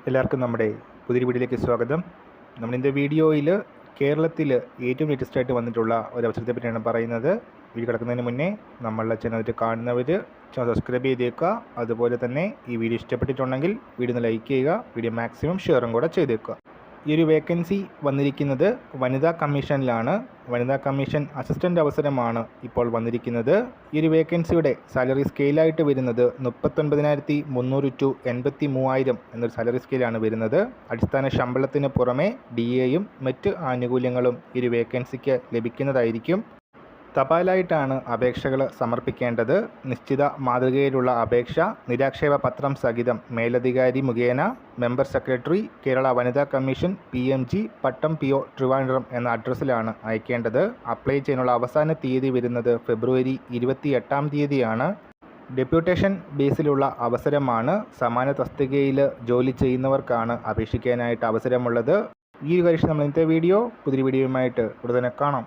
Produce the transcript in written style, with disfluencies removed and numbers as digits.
എല്ലാവർക്കും നമ്മുടെ പുതിയൊരു വീഡിയോയിലേക്ക് സ്വാഗതം. നമ്മളിൻ്റെ വീഡിയോയിൽ കേരളത്തിൽ ഏറ്റവും ലേറ്റസ്റ്റ് ആയിട്ട് വന്നിട്ടുള്ള ഒരു അവസരത്തെ പറ്റിയാണ് പറയുന്നത്. വീഡിയോ കിടക്കുന്നതിന് മുന്നേ നമ്മളുടെ ചാനൽ കാണുന്നവർ ചാനൽ സബ്സ്ക്രൈബ് ചെയ്തേക്കുക. അതുപോലെ തന്നെ ഈ വീഡിയോ ഇഷ്ടപ്പെട്ടിട്ടുണ്ടെങ്കിൽ വീഡിയോ ഒന്ന് ലൈക്ക് ചെയ്യുക, വീഡിയോ മാക്സിമം ഷെയറും കൂടെ ചെയ്തേക്കുക. ഈ ഒരു വേക്കൻസി വന്നിരിക്കുന്നത് വനിതാ കമ്മീഷനിലാണ്. വനിതാ കമ്മീഷൻ അസിസ്റ്റൻ്റ് അവസരമാണ് ഇപ്പോൾ വന്നിരിക്കുന്നത്. ഈ ഒരു വേക്കൻസിയുടെ സാലറി സ്കെയിലായിട്ട് വരുന്നത് 39,300 ടു 83,000 എന്നൊരു സാലറി സ്കെയിലാണ് വരുന്നത്. അടിസ്ഥാന ശമ്പളത്തിന് പുറമെ DAയും മറ്റ് ആനുകൂല്യങ്ങളും ഈ ഒരു വേക്കൻസിക്ക് ലഭിക്കുന്നതായിരിക്കും. തപാലായിട്ടാണ് അപേക്ഷകൾ സമർപ്പിക്കേണ്ടത്. നിശ്ചിത മാതൃകയിലുള്ള അപേക്ഷ നിരാക്ഷേപ പത്രം സഹിതം മേലധികാരി മുഖേന മെമ്പർ സെക്രട്ടറി, കേരള വനിതാ കമ്മീഷൻ, PMG, പട്ടം PO, ട്രിവാൻഡ്രം എന്ന അഡ്രസ്സിലാണ് അയക്കേണ്ടത്. അപ്ലൈ ചെയ്യാനുള്ള അവസാന തീയതി വരുന്നത് ഫെബ്രുവരി 28 ഡെപ്യൂട്ടേഷൻ ബേസിലുള്ള അവസരമാണ്. സമാന തസ്തികയിൽ ജോലി ചെയ്യുന്നവർക്കാണ് അപേക്ഷിക്കാനായിട്ട് അവസരമുള്ളത്. ഈ ഒരു കാര്യം നമ്മൾ ഇന്നത്തെ പുതിയ വീഡിയോയുമായിട്ട് ഉടനെ കാണാം.